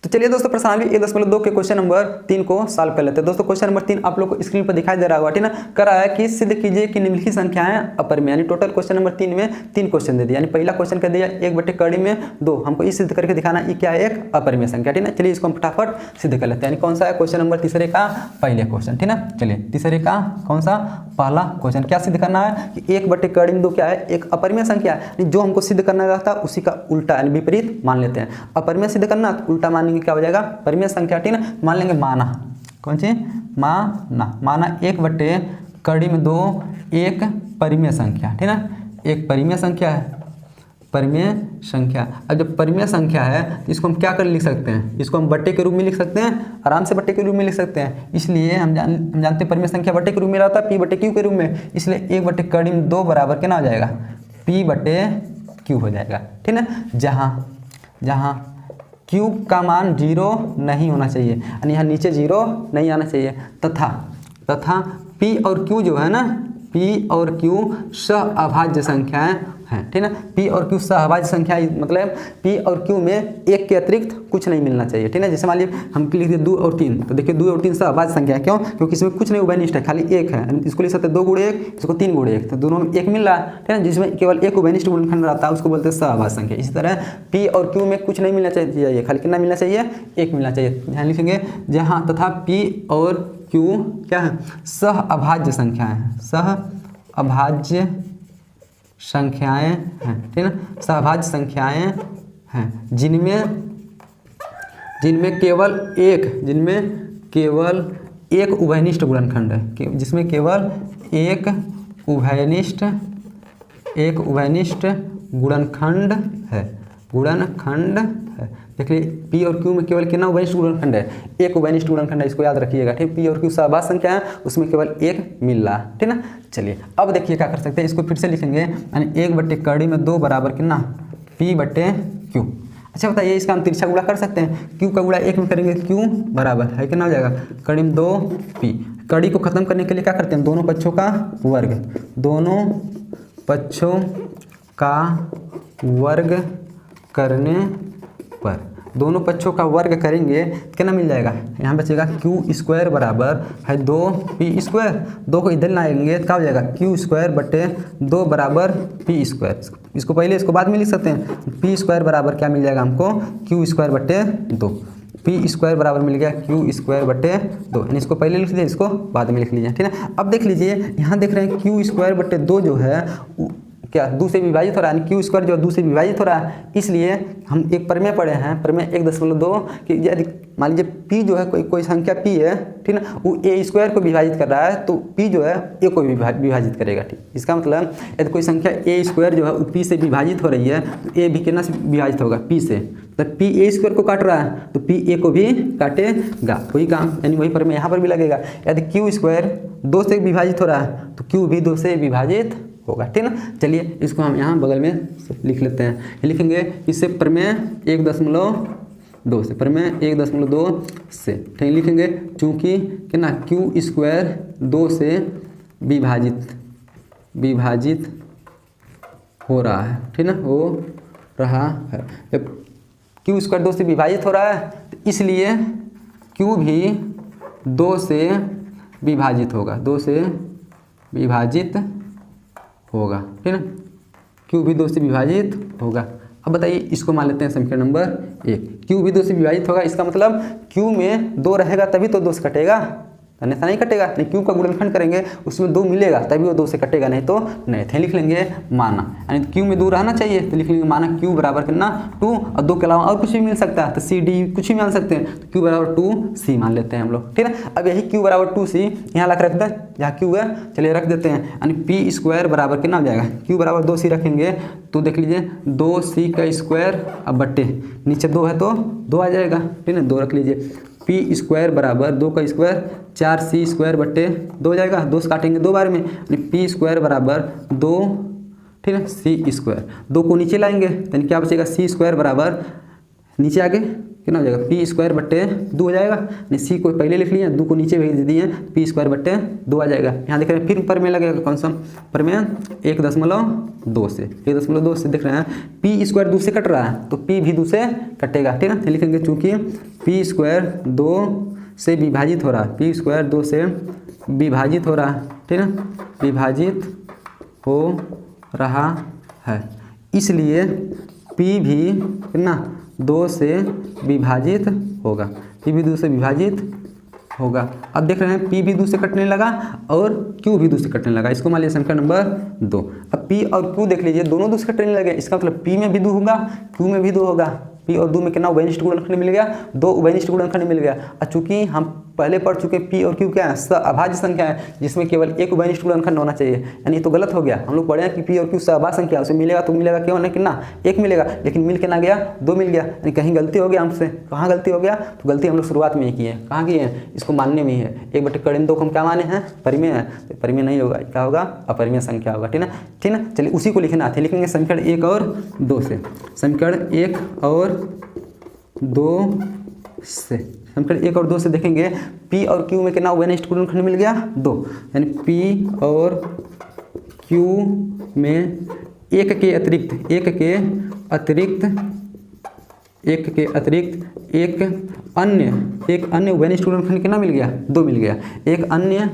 तो चलिए दोस्तों प्रश्नावली 1.2 के क्वेश्चन नंबर 3 को सॉल्व कर लेते हैं। दोस्तों क्वेश्चन नंबर 3 आप लोग को स्क्रीन पर दिखाई दे रहा होगा, ठीक ना। करा है कि सिद्ध कीजिए कि निम्नलिखित संख्याएं अपरिमेय, यानी टोटल क्वेश्चन नंबर 3 में 3 क्वेश्चन दे दिया। यानी पहला क्वेश्चन कर दिया 1/2 में 2, हमको ये सिद्ध करके दिखाना ये क्या है, एक अपरिमेय संख्या, ठीक ना। चलिए इसको हम फटाफट सिद्ध कर लेते हैं। यानी कौन सा है क्वेश्चन नंबर तीसरे का पहले क्वेश्चन, ठीक ना। चलिए तीसरे का कौन सा पहला क्वेश्चन क्या सिद्ध करना है कि 1/2 में 2 क्या है, एक अपरिमेय संख्या है। जो हमको सिद्ध करना रहता है उसी का उल्टा यानी विपरीत मान लेते हैं। अपरिमेय सिद्ध करना तो उल्टा मानेंगे क्या हो जाएगा, परिमेय संख्या, ठीक ना। मान लेंगे माना, कौन सी माना 1/2 में 2 एक परिमेय संख्या, ठीक ना। एक परिमेय संख्या है, परिमेय संख्या। अब जब परिमेय संख्या है तो इसको हम क्या कर लिख सकते हैं, इसको हम बट्टे के रूप में लिख सकते हैं, आराम से बट्टे के रूप में लिख सकते हैं। इसलिए हम जानते हैं परिमेय संख्या बट्टे के रूप में रहता है P/Q के रूप में। इसलिए 1/2 में 2 बराबर कितना हो जाएगा, P/Q हो जाएगा, ठीक ना। जहाँ Q का मान 0 नहीं होना चाहिए, यानी यहाँ नीचे 0 नहीं आना चाहिए, तथा P और Q जो है ना, P और Q सहअभाज्य संख्याएं हैं, ठीक ना। P और Q सहअभाज्य संख्या मतलब P और Q में एक के अतिरिक्त कुछ नहीं मिलना चाहिए, ठीक ना। जैसे मान लीजिए हम लिख दिए 2 और 3, तो देखिए 2 और 3 सहअभाज्य संख्या है। क्यों? क्योंकि इसमें कुछ नहीं उभयनिष्ठ है, खाली एक है। इसको लिख सकते हैं 2 × 1, इसको 3 × 1, तो दोनों में एक मिल रहा है, ठीक है। जिसमें केवल एक उभयनिष्ठ गुणनखंड रहता है उसको बोलते हैं सहअभाज्य संख्या। इसी तरह P और Q में कुछ नहीं मिलना चाहिए, खाली कितना मिलना चाहिए, एक मिलना चाहिए। यहाँ लिखेंगे जहाँ तथा P और Q क्या है, सहअभाज्य संख्याएं हैं, सहअभाज्य संख्याएं हैं, ठीक है। सहअभाज्य संख्याएं हैं जिनमें केवल एक उभयनिष्ठ गुणनखंड है, जिसमें केवल एक उभयनिष्ठ गुणनखंड है। देख लीजिए P और Q में केवल कितना उभयनिष्ठ गुणनखंड है, एक उभयनिष्ठ गुणनखंड है, इसको याद रखिएगा, ठीक। P और Q सहअभाज्य संख्या है, उसमें केवल एक मिल रहा है, ठीक ना। चलिए अब देखिए क्या कर सकते हैं, इसको फिर से लिखेंगे, यानी 1/2 में 2 बराबर कितना, P/Q। अच्छा बताइए इसका हम तिरछा गुणा कर सकते हैं, Q का गुणा 1 में करेंगे, Q बराबर है कितना हो जाएगा, कड़ी में 2P। कड़ी को खत्म करने के लिए क्या करते हैं, दोनों पक्षों का वर्ग करने पर, दोनों पक्षों का वर्ग करेंगे कितना मिल जाएगा, यहाँ बचेगा Q² बराबर है 2P²। 2 को इधर लाएंगे क्या हो जाएगा, Q²/2 बराबर P²। इसको पहले इसको बाद में लिख सकते हैं। P² बराबर क्या मिल जाएगा हमको, Q²/2। P² बराबर मिल गया Q²/2, यानी इसको पहले लिख लीजिए, इसको बाद में लिख लीजिए, ठीक है। अब देख लीजिए यहाँ देख रहे हैं Q²/2 जो है क्या 2 से विभाजित हो रहा है, यानी Q² जो 2 से विभाजित हो रहा है। इसलिए हम एक प्रमेय पढ़े हैं, प्रमेय 1.2 कि यदि मान लीजिए P जो है कोई संख्या P है, ठीक ना, वो A² को विभाजित कर रहा है, तो P जो है A को विभाजित करेगा, ठीक। इसका मतलब यदि कोई संख्या A² जो है वो P से विभाजित हो रही है, तो A भी कितना से विभाजित होगा, P से। तो P A² को काट रहा है तो P A को भी काटेगा, वही काम, यानी वही प्रमेय यहाँ पर भी लगेगा। यदि Q² 2 से विभाजित हो रहा है तो Q भी 2 से विभाजित होगा, ठीक ना। चलिए इसको हम यहाँ बगल में लिख लेते हैं, लिखेंगे इससे प्रमेय 1.2 से, प्रमेय 1.2 से, ठीक लिखेंगे, चूँकि कितना Q² 2 से विभाजित हो रहा है, ठीक ना, हो रहा है। जब Q² 2 से विभाजित हो रहा है तो इसलिए Q भी 2 से विभाजित होगा, 2 से विभाजित होगा, ठीक है। Q भी 2 से विभाजित होगा। अब बताइए इसको मान लेते हैं समीकरण नंबर 1, Q भी 2 से विभाजित होगा, इसका मतलब Q में 2 रहेगा तभी तो 2 से कटेगा, अन्यथा नहीं कटेगा। नहीं, Q का गुणनखंड करेंगे उसमें 2 मिलेगा तभी वो 2 से कटेगा, नहीं तो नहीं। थे लिख लेंगे माना, यानी Q में 2 रहना चाहिए, तो लिख लेंगे माना Q बराबर कितना 2, और 2 के अलावा और कुछ भी मिल सकता है, तो C D कुछ भी मान सकते हैं, तो Q बराबर 2C मान लेते हैं हम लोग, ठीक है। अब यही Q बराबर 2C यहाँ रख देते हैं, जहाँ Q है चलिए रख देते हैं, यानी P² बराबर कितना हो जाएगा, Q बराबर 2C रखेंगे तो देख लीजिए 2C² अब बट्टे नीचे 2 है तो 2 आ जाएगा, ठीक है, 2 रख लीजिए। P² बराबर 2 का स्क्वायर 4C²/2 हो जाएगा, 2 से काटेंगे 2 बार में, यानी P² बराबर 2, ठीक है, C²। 2 को नीचे लाएंगे तो क्या बचेगा, C² बराबर नीचे आगे कितना हो जाएगा, P²/2 हो जाएगा, नहीं C को पहले लिख लिया, 2 को नीचे भेज दिए, P²/2 आ जाएगा। यहाँ देख रहे हैं फिर प्रमेय लगेगा, कौन सा प्रमेय 1.2 से, 1.2 से देख रहे हैं P² 2 से कट रहा है तो P भी 2 से कटेगा, ठीक है। लिखेंगे चूँकि पी स्क्वायर 2 से विभाजित हो रहा है, पी स्क्वायर 2 से विभाजित हो रहा है, ठीक है, विभाजित हो रहा है, इसलिए पी भी कितना 2 से विभाजित होगा, पी भी 2 से विभाजित होगा। अब देख रहे हैं पी भी 2 से कटने लगा और क्यू भी 2 से कटने लगा, इसको मान लीजिए समीकरण नंबर 2। अब पी और क्यू देख लीजिए दोनों 2 से कटने लगे, इसका मतलब पी में भी 2 होगा, क्यू में भी 2 होगा, पी और 2 में कितना उभयनिष्ठ गुणनखंड मिल गया, 2 उभयनिष्ठ गुणनखंड मिल गया। और चूंकि हम पहले पढ़ चुके पी और क्यू क्या है, अभाज्य संख्या है जिसमें केवल एक उभयनिष्ठ गुणनखंड होना चाहिए, यानी तो गलत हो गया। हम लोग पढ़े हैं कि पी और क्यू सहअभाज्य संख्या, उसे मिलेगा तो मिलेगा क्यों ना कितना 1 मिलेगा, लेकिन मिल के ना गया 2 मिल गया, यानी कहीं गलती हो गया हमसे। कहाँ गलती हो गया, तो गलती हम लोग शुरुआत में ही की है, कहाँ की है, इसको मानने में ही है। 1/2 को हम क्या माने हैं, परिमेय है, तो परिमेय नहीं होगा, क्या होगा, अपरिमेय संख्या होगा, ठीक है, ठीक है। चलिए उसी को लिखना है, लिखेंगे समीकरण 1 और 2 से, समीकरण 1 और 2 से, समीकरण 1 और 2 से देखेंगे P और Q में कितना उभयनिष्ठ गुणनखंड मिल गया 2, यानी P और Q में एक के अतिरिक्त एक अन्य उभयनिष्ठ गुणनखंड कितना मिल गया 2 मिल गया, एक अन्य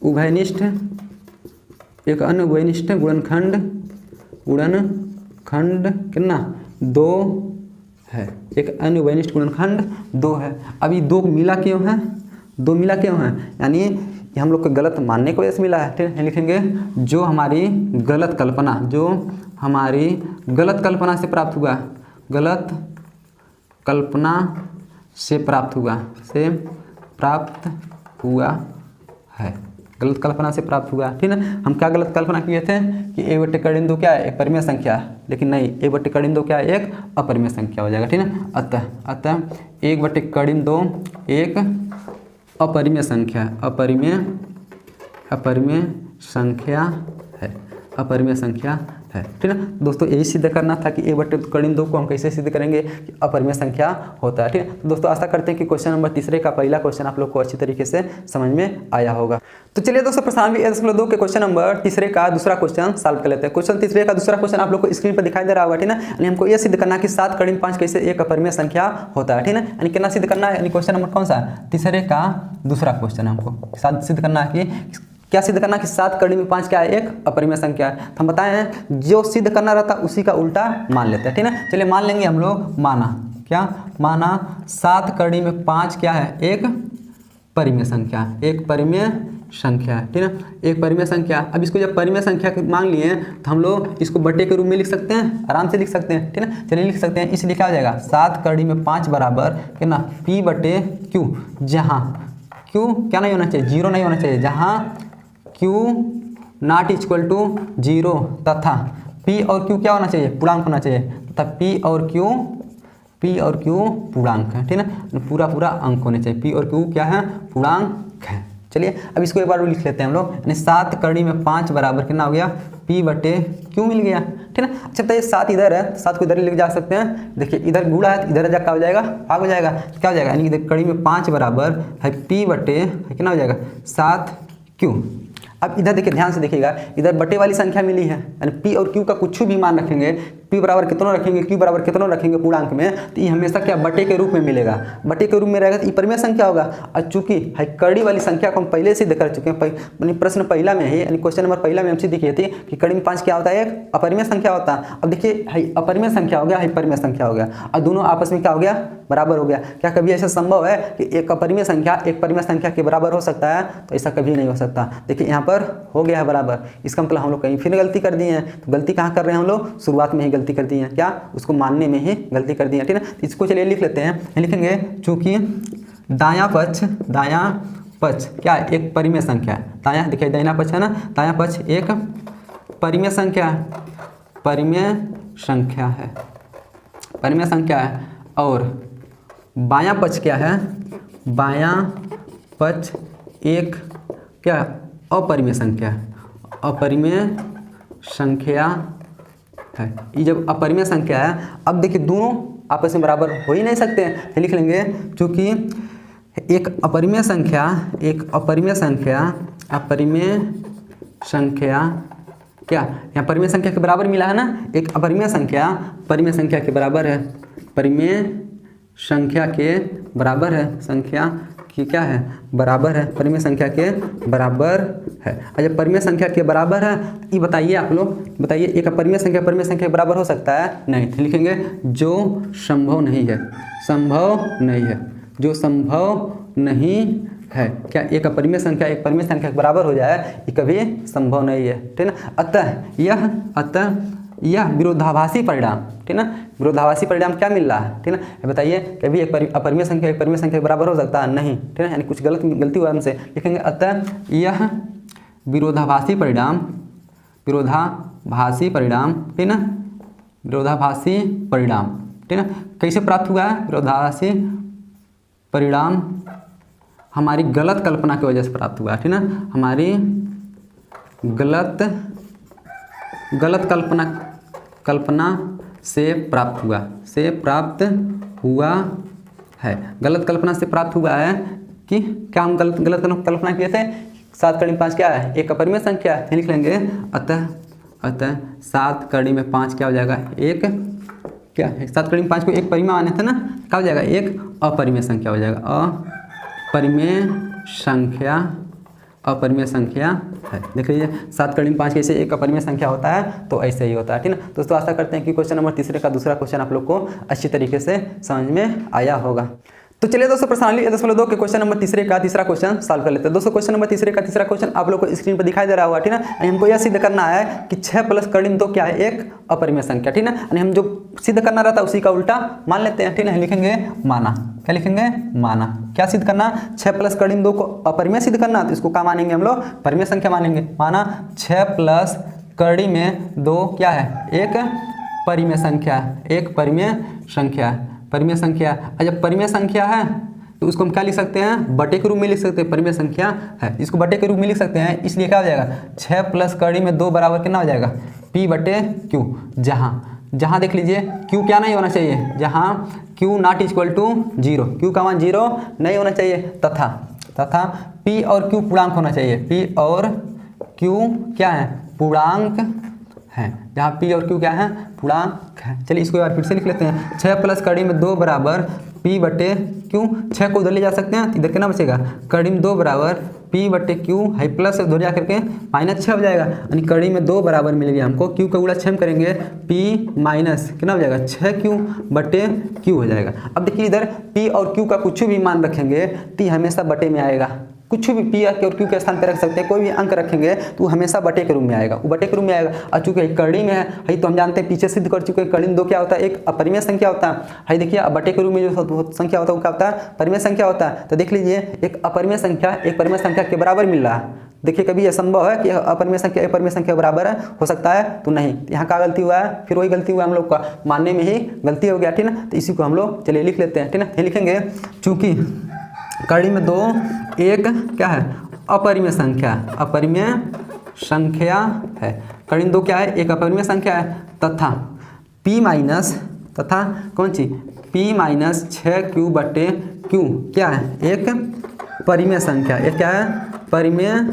उभयनिष्ठ गुणनखंड कितना 2 है, एक अन्य उभयनिष्ठ गुणनखंड 2 है। अभी 2 मिला क्यों है, 2 मिला क्यों है, यानी हम लोग को गलत मानने की वजह से मिला है, ठीक है। लिखेंगे जो हमारी गलत कल्पना से प्राप्त हुआ, गलत कल्पना से प्राप्त हुआ है, गलत कल्पना से प्राप्त हुआ, ठीक है। हम क्या गलत कल्पना किए थे कि 1/2 क्या है, एक परिमेय संख्या है, लेकिन नहीं, 1/2 क्या है, एक अपरिमेय संख्या हो जाएगा, ठीक है। अतः 1/2 एक अपरिमेय संख्या है, अपरिमेय संख्या है, ठीक है। दोस्तों यही सिद्ध करना था कि 1/2 को हम कैसे सिद्ध करेंगे कि अपरिमेय संख्या होता है, ठीक है। तो दोस्तों आशा करते हैं कि क्वेश्चन नंबर 3 का पहला क्वेश्चन आप लोग को अच्छी तरीके से समझ में आया होगा। तो चलिए दोस्तों प्रश्न 2 के क्वेश्चन नंबर 3 का दूसरा क्वेश्चन सॉल्व कर लेते हैं। क्वेश्चन 3 का दूसरा क्वेश्चन आप लोग को स्क्रीन पर दिखाई दे रहा होगा, ठीक है। यानी हमको यह सिद्ध करना है कि 7 × 5 कैसे एक अपरिमेय संख्या होता है, ठीक है। यानी कितना सिद्ध करना है, यानी क्वेश्चन नंबर कौन सा, 3 का दूसरा क्वेश्चन है, हमको सिद्ध करना है कि क्या सिद्ध करना कि 7 × 5 क्या है, एक अपरिमेय संख्या है। तो हम बताए हैं जो सिद्ध करना रहता है उसी का उल्टा मान लेते हैं, ठीक है। चलिए मान लेंगे हम लोग, माना 7 × 5 क्या है, एक परिमेय संख्या, एक परिमेय संख्या है, ठीक है, एक परिमेय संख्या। अब इसको जब परिमेय संख्या मान लिए तो हम लोग इसको बटे के रूप में लिख सकते हैं, आराम से लिख सकते हैं, ठीक है। चलिए लिख सकते हैं, इसलिए क्या हो जाएगा 7 × 5 बराबर कितना P/Q, जहाँ Q क्या नहीं होना चाहिए, 0 नहीं होना चाहिए, जहाँ Q ≠ 0 तथा P और Q क्या होना चाहिए, पूर्णांक होना चाहिए, तथा P और Q पूर्णांक है, ठीक है, पूरा अंक होने चाहिए, P और Q क्या है, पूर्णांक है। चलिए अब इसको एक बार लिख लेते हैं हम लोग, यानी 7 × 5 बराबर कितना हो गया P/Q मिल गया, ठीक है। अच्छा तो ये 7 इधर है, 7 को इधर लेके जा सकते हैं, देखिए इधर गुणा है, इधर जा क्या हो जाएगा, भाग हो जाएगा, क्या हो जाएगा, यानी कि × 5 बराबर है कितना हो जाएगा 7Q। अब इधर देखिए ध्यान से देखिएगा, इधर बटे वाली संख्या मिली है, यानी P और Q का कुछ भी मान रखेंगे, P बराबर कितना रखेंगे, Q बराबर कितना रखेंगे पूर्णांक में, तो ये हमेशा क्या बटे के रूप में मिलेगा, बटे के रूप में रहेगा तो ये परिमेय संख्या होगा। और चूंकि है कड़ी वाली संख्या को हम पहले सिद्ध कर चुके हैं, यानी प्रश्न पहला में ही, यानी क्वेश्चन नंबर पहला में हम सिद्ध किए थे कि × 5 क्या होता है, एक अपरिमेय संख्या होता है। अब देखिए है अपरिमेय संख्या हो गया, है परिमेय संख्या हो गया, और दोनों आपस में क्या हो गया, बराबर हो गया। क्या कभी ऐसा संभव है कि एक अपरिमेय संख्या एक परिमेय संख्या के बराबर हो सकता है, तो ऐसा कभी नहीं हो सकता। देखिए यहाँ पर हो गया है बराबर, इसका मतलब हम लोग कहीं फिर गलती कर दिए हैं। तो गलती कहाँ कर रहे हैं हम लोग, शुरुआत में ही गलती कर दी है, क्या उसको मानने में ही गलती कर दी है, ठीक है। इसको चलिए लिख लेते हैं, लिखेंगे चूंकि दायां पक्ष क्या है, एक परिमेय संख्या है, दायां देखिए दाहिना पक्ष है ना, दायां पक्ष एक परिमेय संख्या है, और बायां पक्ष क्या है, बायां पक्ष एक क्या अपरिमेय संख्या है। ये जब अपरिमेय संख्या है, अब देखिए दोनों आपस में बराबर हो ही नहीं सकते हैं, तो लिख लेंगे क्योंकि एक अपरिमेय संख्या क्या यहाँ परिमेय संख्या के बराबर मिला है ना, एक अपरिमेय संख्या परिमेय संख्या के बराबर है, परिमेय संख्या के बराबर है, संख्या की क्या है, बराबर है, परिमेय संख्या के बराबर है। अच्छा परिमेय संख्या के बराबर है, ये बताइए आप लोग, बताइए एक अपरिमेय संख्या परिमेय संख्या के बराबर हो सकता है? नहीं। तो लिखेंगे जो संभव नहीं है, संभव नहीं है, जो संभव नहीं है। क्या एक अपरिमेय संख्या एक परिमेय संख्या के बराबर हो जाए, ये कभी संभव नहीं है, ठीक ना। अतः यह विरोधाभासी परिणाम, ठीक ना, विरोधाभासी परिणाम क्या मिल रहा है, ठीक ना। बताइए कभी एक अपरिमेय संख्या एक परिमेय संख्या के बराबर हो सकता है? नहीं, ठीक है, यानी कुछ गलती हुआ हमसे। लिखेंगे अतः यह विरोधाभासी परिणाम, विरोधाभासी परिणाम, ठीक ना, विरोधाभासी परिणाम, ठीक ना, कैसे प्राप्त हुआ है? विरोधाभासी परिणाम हमारी गलत कल्पना की वजह से प्राप्त हुआ है, ठीक ना, हमारी गलत कल्पना से प्राप्त हुआ है। गलत कल्पना से प्राप्त हुआ है कि क्या हम गलत कल्पना किए थे? 7 कड़ी में 5 क्या है? एक अपरिमेय संख्या है, लिख लेंगे अतः 7 कड़ी में 5 क्या हो जाएगा? एक क्या है? 7 कड़ी में 5 को एक परिमेय माने थे ना, क्या हो जाएगा? एक अपरिमेय संख्या हो जाएगा, अपरिमेय संख्या है। देख लीजिए 7 कड़ी में 5 कैसे एक अपरिमेय संख्या होता है, तो ऐसे ही होता है, ठीक ना। दोस्तों आशा करते हैं कि क्वेश्चन नंबर तीसरे का दूसरा क्वेश्चन आप लोग को अच्छी तरीके से समझ में आया होगा। तो चलिए दोस्तों प्रश्नावली 10.2 के क्वेश्चन नंबर तीसरे का तीसरा क्वेश्चन सॉल्व कर लेते हैं। दोस्तों क्वेश्चन नंबर तीसरे का तीसरा क्वेश्चन आप लोग को स्क्रीन पर दिखाई दे रहा होगा, ठीक ना। हमको यह सिद्ध करना है कि 6 प्लस कड़ी में 2 क्या है? एक अपरिमेय संख्या, ठीक ना। हम जो सिद्ध करना रहता है उसी का उल्टा मान लेते हैं, ठीक ना। लिखेंगे माना, क्या लिखेंगे? माना। क्या सिद्ध करना? 6 प्लस कड़ी में 2 को अपरिमेय सिद्ध करना, तो इसको क्या मानेंगे हम लोग? परिमेय संख्या मानेंगे। माना 6 प्लस कड़ी में 2 क्या है? एक परिमेय संख्या, एक परिमेय संख्या, परिमेय संख्या। जब परिमेय संख्या है तो उसको हम क्या लिख सकते हैं? बटे के रूप में लिख सकते हैं, परिमेय संख्या है, इसको बटे के रूप में लिख सकते हैं। इसलिए क्या हो जाएगा? 6 प्लस कड़ी में 2 बराबर कितना हो जाएगा? P बटे Q। जहाँ देख लीजिए Q क्या नहीं होना चाहिए, जहाँ Q not equal to 0, Q का मान 0 नहीं होना चाहिए, तथा P और Q पूर्णांक होना चाहिए, P और Q क्या है? पूर्णांक है, जहाँ P और Q क्या है? पूर्णांक है। चलिए इसको एक बार फिर से लिख लेते हैं। 6 प्लस कड़ी में 2 बराबर P बटे Q, 6 को उधर ले जा सकते हैं, इधर कितना बचेगा? कड़ी में 2 बराबर P बटे Q है, प्लस से उधर जा करके -6 हो जाएगा, यानी कड़ी में 2 बराबर मिल गया हमको। Q का गुणा 6 करेंगे, P माइनस कितना हो जाएगा? 6Q बटे Q हो जाएगा। अब देखिए इधर P और Q का कुछ भी मान रखेंगे तो हमेशा बटे में आएगा। कुछ भी P और Q के स्थान पर रख सकते हैं, कोई भी अंक रखेंगे तो हमेशा बटे के रूप में आएगा, वो बटे के रूप में आएगा। और चूंकि कड़ी में है तो हम जानते हैं, पीछे सिद्ध कर चुके हैं, कड़ी में 2 क्या होता है? एक अपरिमेय संख्या होता है। देखिए अब बटे के रूप में जो संख्या होता है वो क्या होता है? परिमेय संख्या होता है। तो देख लीजिए एक अपरिमेय संख्या एक परिमेय संख्या के बराबर मिल रहा है। देखिए कभी यह संभव है कि अपरिमेय संख्या एक परिमेय संख्या बराबर है, हो सकता है? तो नहीं। यहाँ क्या गलती हुआ है? फिर वही गलती हुआ हम लोग का, मानने में ही गलती हो गया, ठीक ना। तो इसी को हम लोग चलिए लिख लेते हैं, ठीक ना। लिखेंगे चूंकि कड़ी में 2 एक क्या है? अपरिमेय संख्या, अपरिमेय संख्या है। कड़ी में 2 क्या है? एक अपरिमेय संख्या है, तथा P माइनस, तथा कौन सी? P माइनस 6Q बटे Q क्या है? एक परिमेय संख्या, एक क्या है? परिमेय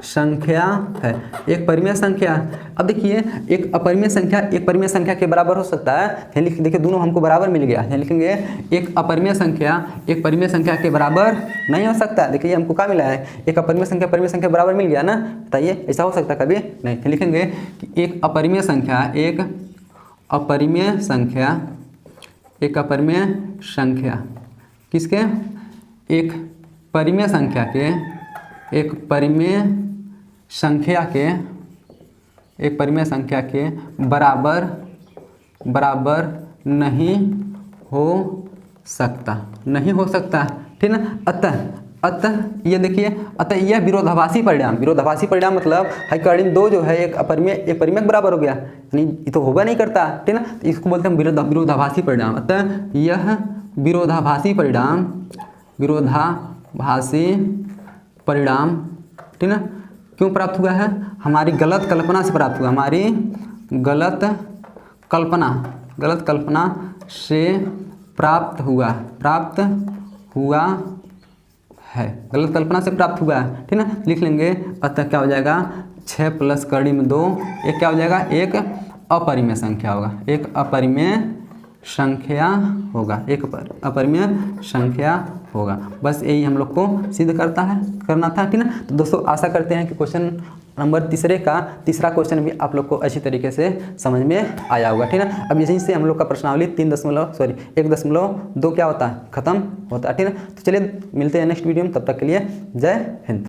संख्या है, एक परिमेय संख्या। अब देखिए एक अपरिमेय संख्या एक परिमेय संख्या के बराबर हो सकता है, देखिए दोनों हमको बराबर मिल गया। लिखेंगे एक अपरिमेय संख्या एक परिमेय संख्या के बराबर नहीं हो सकता। देखिए हमको क्या मिला है? एक अपरिमेय संख्या परिमेय संख्या बराबर मिल गया ना। बताइए ऐसा हो सकता है कभी? नहीं। लिखेंगे कि एक अपरिमेय संख्या एक अपरिमेय संख्या एक अपरिमेय संख्या किसके? एक परिमेय संख्या के एक परिमेय संख्या के बराबर नहीं हो सकता, ठीक ना। अतः ये देखिए, अतः यह विरोधाभासी परिणाम मतलब है कड़ी में 2 जो है एक परिमेय के बराबर हो गया, यानी ये तो होगा नहीं करता, ठीक ना। तो इसको बोलते हैं विरोधाभासी परिणाम। अतः यह विरोधाभासी परिणाम, ठीक ना, क्यों प्राप्त हुआ है? हमारी गलत कल्पना से प्राप्त हुआ, हमारी गलत कल्पना से प्राप्त हुआ है, गलत कल्पना से प्राप्त हुआ है, ठीक ना। लिख लेंगे अतः क्या हो जाएगा? 6 प्लस कड़ी में 2 एक क्या हो जाएगा? एक अपरिमेय संख्या होगा, एक अपरिमेय संख्या होगा, एक अपरिमेय संख्या होगा। बस यही हम लोग को सिद्ध करना था, ठीक ना। तो दोस्तों आशा करते हैं कि क्वेश्चन नंबर तीसरा क्वेश्चन भी आप लोग को अच्छी तरीके से समझ में आया होगा, ठीक ना। अब यहीं से हम लोग का प्रश्नावली 1.2 क्या होता है, खत्म होता है, ठीक ना। तो चलिए मिलते हैं नेक्स्ट वीडियो में, तब तक के लिए जय हिंद।